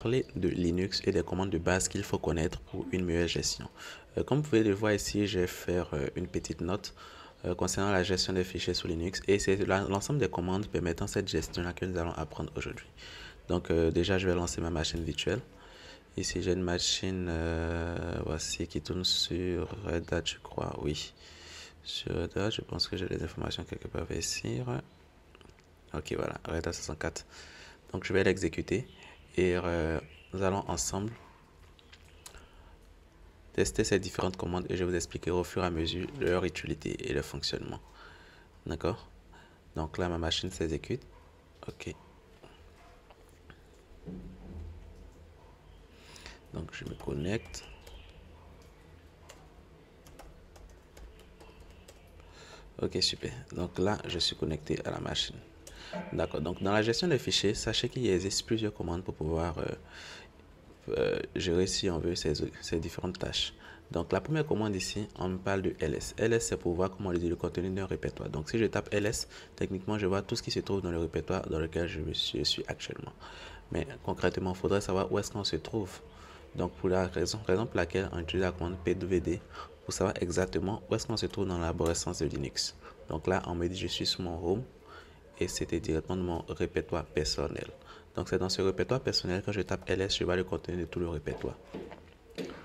Parler de Linux et des commandes de base qu'il faut connaître pour une meilleure gestion. Comme vous pouvez le voir ici, je vais faire une petite note concernant la gestion des fichiers sous Linux et c'est l'ensemble des commandes permettant cette gestion-là que nous allons apprendre aujourd'hui. Donc déjà, je vais lancer ma machine virtuelle. Ici, j'ai une machine voici qui tourne sur Red Hat, je crois, oui. Sur Red Hat, je pense que j'ai les informations quelque part ici. Ok, voilà, Red Hat 64. Donc je vais l'exécuter et nous allons ensemble tester ces différentes commandes et je vais vous expliquer au fur et à mesure leur utilité et leur fonctionnement. D'accord? Donc là, ma machine s'exécute. Ok. Donc je me connecte. Ok, super. Donc là, je suis connecté à la machine. D'accord. Donc dans la gestion des fichiers, sachez qu'il existe plusieurs commandes pour pouvoir gérer, si on veut, ces différentes tâches. Donc la première commande ici, on me parle de ls. Ls, c'est pour voir comment lire le contenu d'un répertoire. Donc si je tape ls, techniquement, je vois tout ce qui se trouve dans le répertoire dans lequel je suis actuellement. Mais concrètement, il faudrait savoir où est-ce qu'on se trouve. Donc pour la raison pour laquelle on utilise la commande pwd pour savoir exactement où est-ce qu'on se trouve dans l'arborescence de Linux. Donc là, on me dit je suis sur mon home et c'était directement de mon répertoire personnel. Donc c'est dans ce répertoire personnel que je tape ls, je vois le contenu de tout le répertoire.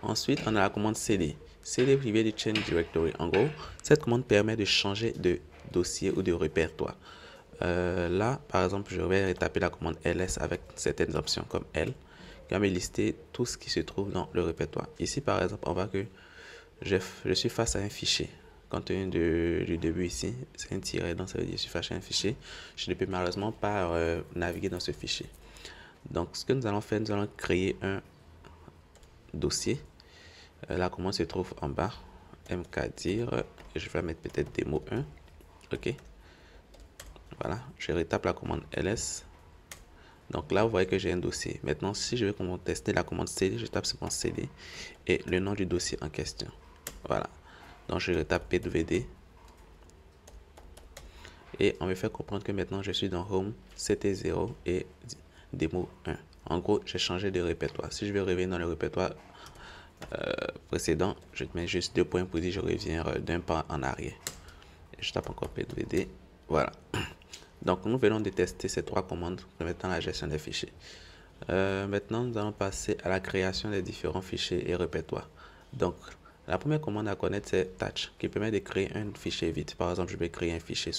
Ensuite, on a la commande cd. cd privé de change directory. En gros, cette commande permet de changer de dossier ou de répertoire. Là, par exemple, je vais taper la commande ls avec certaines options comme L, qui va me lister tout ce qui se trouve dans le répertoire. Ici, par exemple, on voit que je suis face à un fichier. Compte tenu du début ici, c'est un tiret, donc ça veut dire que je suis face à un fichier. Je ne peux malheureusement pas naviguer dans ce fichier. Donc, ce que nous allons faire, nous allons créer un dossier. La commande se trouve en bas, mkdir, je vais mettre peut-être démo 1. Ok. Voilà, je retape la commande ls. Donc là, vous voyez que j'ai un dossier. Maintenant, si je veux tester la commande cd, je tape simplement cd et le nom du dossier en question. Voilà. Donc je retape pwd et on me fait comprendre que maintenant je suis dans home, ct0 et démo 1. En gros, j'ai changé de répertoire. Si je veux revenir dans le répertoire précédent, je mets juste 2 points pour dire je reviens d'un pas en arrière. Et je tape encore pwd. Voilà. Donc nous venons de tester ces 3 commandes permettant la gestion des fichiers. Maintenant, nous allons passer à la création des différents fichiers et répertoires. Donc, la première commande à connaître, c'est touch, qui permet de créer un fichier vide. Par exemple, je vais créer un fichier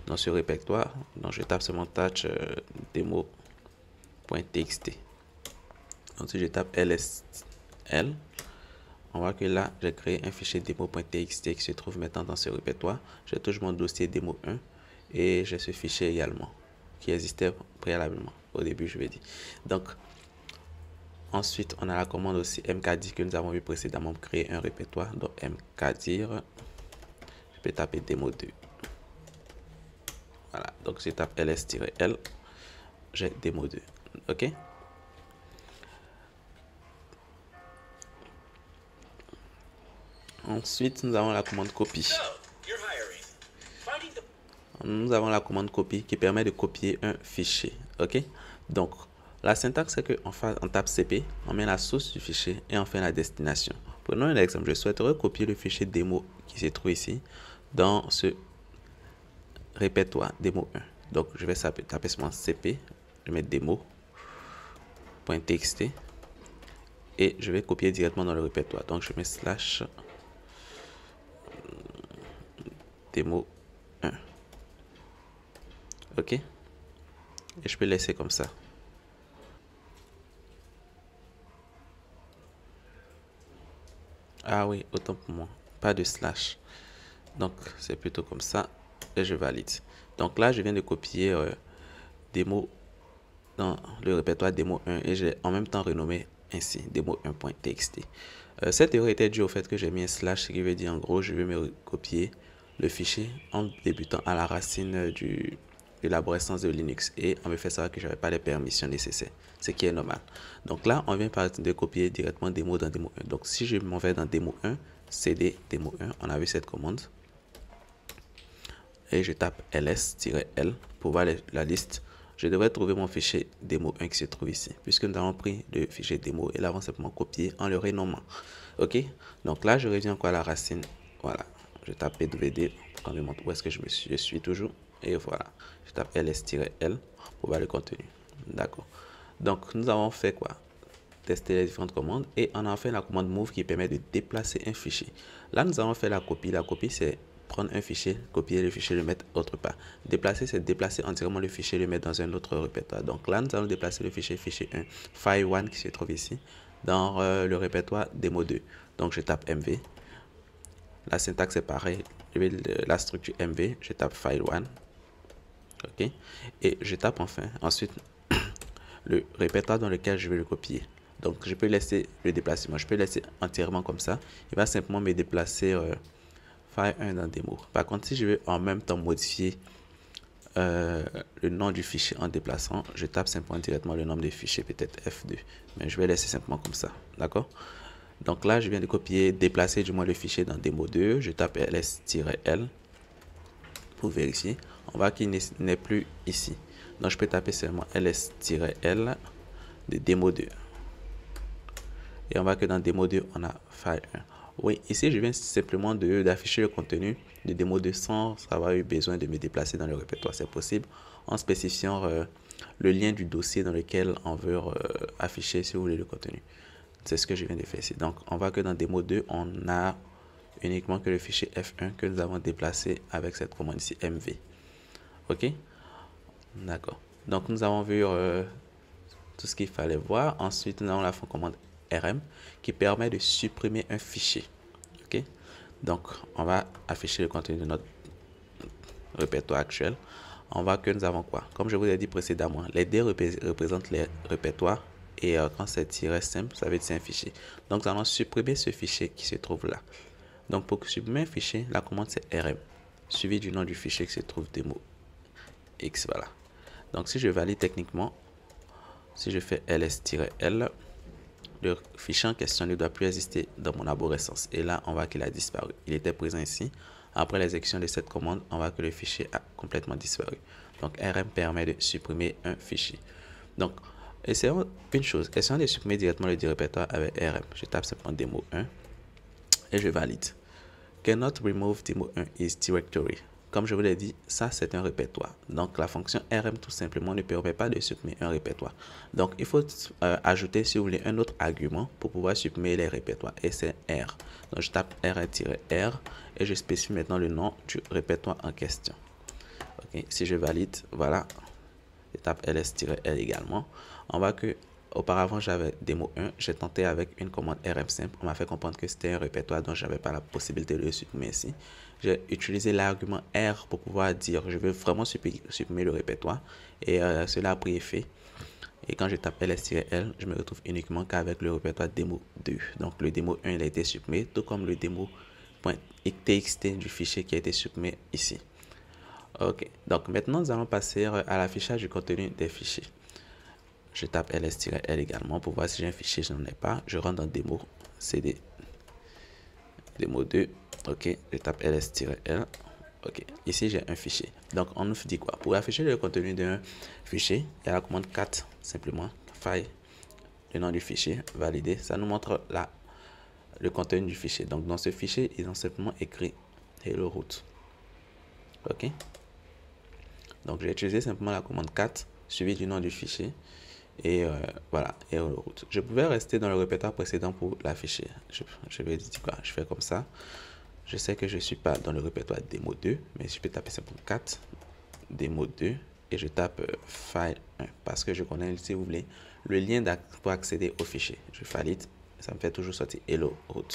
dans ce répertoire. Donc, je tape sur mon touch demo.txt. Donc, si je tape lsl, on voit que là, j'ai créé un fichier demo.txt qui se trouve maintenant dans ce répertoire. Je touche mon dossier demo 1 et j'ai ce fichier également qui existait préalablement. Au début, je vais dire. Donc, ensuite, on a la commande aussi mkdir que nous avons vu précédemment pour créer un répertoire. Donc, mkdir, je peux taper démo 2. Voilà, donc je tape ls-l, j'ai démo 2. Ok. Ensuite, nous avons la commande copy. Nous avons la commande copy qui permet de copier un fichier. Ok. Donc, la syntaxe, c'est qu'on tape cp, on met la source du fichier et on fait la destination. Prenons un exemple. Je souhaiterais copier le fichier démo qui se trouve ici dans ce répertoire démo 1. Donc, je vais taper sur cp, je vais mettre démo.txt et je vais copier directement dans le répertoire. Donc, je mets slash démo 1. Ok. Et je peux laisser comme ça. Ah oui, autant pour moi. Pas de slash. Donc, c'est plutôt comme ça. Et je valide. Donc là, je viens de copier démo dans le répertoire démo 1 et j'ai en même temps renommé ainsi démo1.txt. Cette erreur était due au fait que j'ai mis un slash, ce qui veut dire en gros, je vais me copier le fichier en débutant à la racine de l'arborescence de Linux et on me fait savoir que je n'avais pas les permissions nécessaires, ce qui est normal. Donc là, on vient par exemple de copier directement démo dans démo 1. Donc si je m'en vais dans démo 1, cd démo 1, on a vu cette commande. Et je tape ls-l pour voir la liste. je devrais trouver mon fichier démo1 qui se trouve ici, puisque nous avons pris le fichier démo et l'avons simplement copié en le renommant. Ok, donc là je reviens encore à la racine. Voilà, je tape pwd pour qu'on me montre où est-ce que je suis toujours. Et voilà, je tape ls-l pour voir le contenu. D'accord. Donc nous avons fait quoi? Tester les différentes commandes et on a fait la commande move qui permet de déplacer un fichier. Là nous avons fait la copie. La copie c'est prendre un fichier, copier le fichier, le mettre autre part. Déplacer c'est déplacer entièrement le fichier, le mettre dans un autre répertoire. Donc là nous allons déplacer le fichier 1, file1 qui se trouve ici dans le répertoire démo2. Donc je tape mv. La syntaxe est pareil. La structure mv, je tape file1. Ok, et je tape enfin ensuite le répertoire dans lequel je vais le copier. Donc je peux laisser le déplacement, je peux laisser entièrement comme ça. Il va simplement me déplacer file 1 dans démo. Par contre, si je veux en même temps modifier le nom du fichier en déplaçant, je tape simplement directement le nom du fichier, peut-être F2. Mais je vais laisser simplement comme ça. D'accord? Donc là, je viens de copier, déplacer du moins le fichier dans démo 2. Je tape ls-l pour vérifier. On voit qu'il n'est plus ici. Donc je peux taper seulement ls-l de démo 2. Et on voit que dans démo 2, on a file 1. Oui, ici je viens simplement d'afficher le contenu de démo 2 sans avoir eu besoin de me déplacer dans le répertoire. C'est possible en spécifiant le lien du dossier dans lequel on veut afficher, si vous voulez, le contenu. C'est ce que je viens de faire ici. Donc on voit que dans démo 2, on a uniquement que le fichier F1 que nous avons déplacé avec cette commande ici, mv. Ok? D'accord. Donc nous avons vu tout ce qu'il fallait voir. Ensuite, nous avons la commande rm qui permet de supprimer un fichier. Ok? Donc on va afficher le contenu de notre répertoire actuel. On voit que nous avons quoi? Comme je vous ai dit précédemment, les D représentent les répertoires et quand c'est tiré simple, ça veut dire c'est un fichier. Donc nous allons supprimer ce fichier qui se trouve là. Donc pour supprimer un fichier, la commande c'est rm suivi du nom du fichier qui se trouve démo x. Voilà. Donc si je valide techniquement, si je fais ls-l, le fichier en question ne doit plus exister dans mon arborescence. Et là, on voit qu'il a disparu. Il était présent ici. Après l'exécution de cette commande, on voit que le fichier a complètement disparu. Donc rm permet de supprimer un fichier. Donc essayons une chose. Essayons de supprimer directement le répertoire avec rm. Je tape simplement démo 1 et je valide. Cannot remove démo 1 is directory. Comme je vous l'ai dit, ça c'est un répertoire. Donc la fonction rm tout simplement ne permet pas de supprimer un répertoire. Donc il faut ajouter, si vous voulez, un autre argument pour pouvoir supprimer les répertoires. Et c'est r. Donc je tape r-r et je spécifie maintenant le nom du répertoire en question. Okay. Si je valide, voilà. Je tape ls-l également. On voit que auparavant, j'avais démo 1, j'ai tenté avec une commande rm simple. On m'a fait comprendre que c'était un répertoire dont je n'avais pas la possibilité de le supprimer ici. J'ai utilisé l'argument R pour pouvoir dire je veux vraiment supprimer le répertoire. Et cela a pris effet. Et quand je tape ls-l, je me retrouve uniquement qu'avec le répertoire démo 2. Donc le démo 1 il a été supprimé, tout comme le démo.txt du fichier qui a été supprimé ici. Ok, donc maintenant nous allons passer à l'affichage du contenu des fichiers. Je tape ls-l également pour voir si j'ai un fichier, je n'en ai pas. Je rentre dans démo cd démo 2. Ok, je tape ls-l. Ok, ici j'ai un fichier. Donc on nous dit quoi? Pour afficher le contenu d'un fichier, il y a la commande cat simplement, file, le nom du fichier, valider. Ça nous montre là le contenu du fichier. Donc dans ce fichier, ils ont simplement écrit hello root. Ok. Donc j'ai utilisé simplement la commande cat suivi du nom du fichier. Et voilà, hello root. Je pouvais rester dans le répertoire précédent pour l'afficher. Je vais dire quoi? Je fais comme ça. Je sais que je ne suis pas dans le répertoire démo 2, mais je peux taper simplement 4 démo 2 et je tape file 1 parce que je connais, si vous voulez, le lien pour accéder au fichier. Je valide, ça me fait toujours sortir hello root.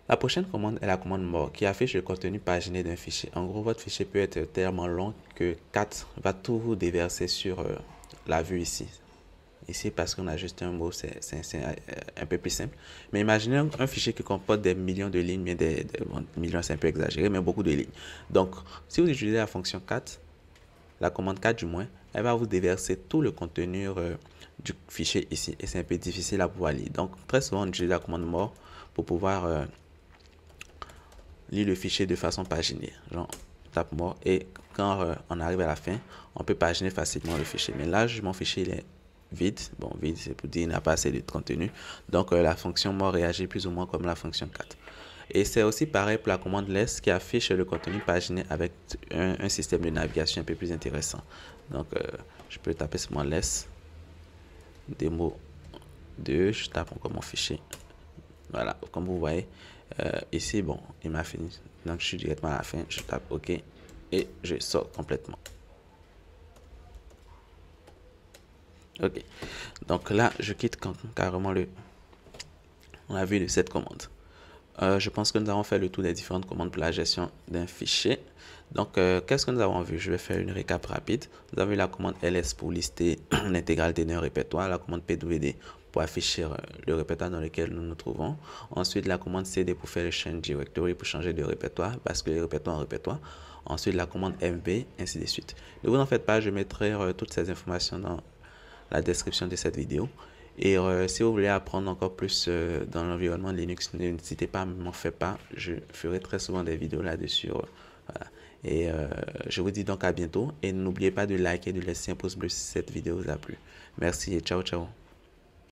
La prochaine commande est la commande more qui affiche le contenu paginé d'un fichier. En gros, votre fichier peut être tellement long que 4 va tout vous déverser sur la vue ici. Ici, parce qu'on a juste un mot, c'est un peu plus simple. Mais imaginez un fichier qui comporte des millions de lignes, mais millions c'est un peu exagéré, mais beaucoup de lignes. Donc, si vous utilisez la fonction cat, la commande cat du moins, elle va vous déverser tout le contenu du fichier ici. Et c'est un peu difficile à pouvoir lire. Donc, très souvent, on utilise la commande more pour pouvoir lire le fichier de façon paginée. Genre, tape mort et quand on arrive à la fin, on peut paginer facilement le fichier. Mais là, mon fichier il est vide. Bon, vide, c'est pour dire qu'il n'a pas assez de contenu. Donc, la fonction mort réagit plus ou moins comme la fonction cat. Et c'est aussi pareil pour la commande less qui affiche le contenu paginé avec un système de navigation un peu plus intéressant. Donc, je peux taper sur mon less démo 2, je tape encore mon fichier. Voilà, comme vous voyez, ici, bon, il m'a fini. Donc, je suis directement à la fin, je tape OK et je sors complètement. OK. Donc là, je quitte carrément la vue de cette commande. Je pense que nous avons fait le tour des différentes commandes pour la gestion d'un fichier. Donc, qu'est-ce que nous avons vu? Je vais faire une récap rapide. Nous avons vu la commande ls pour lister l'intégralité d'un répertoire, la commande pwd pour afficher le répertoire dans lequel nous nous trouvons. Ensuite, la commande cd pour faire le change directory pour changer de répertoire, basculer répertoire en répertoire. Ensuite, la commande mv, ainsi de suite. Ne vous en faites pas, je mettrai toutes ces informations dans la description de cette vidéo. Et si vous voulez apprendre encore plus dans l'environnement Linux, n'hésitez pas à m'en faire part. Je ferai très souvent des vidéos là-dessus. Voilà. Et je vous dis donc à bientôt. Et n'oubliez pas de liker et de laisser un pouce bleu si cette vidéo vous a plu. Merci et ciao, ciao.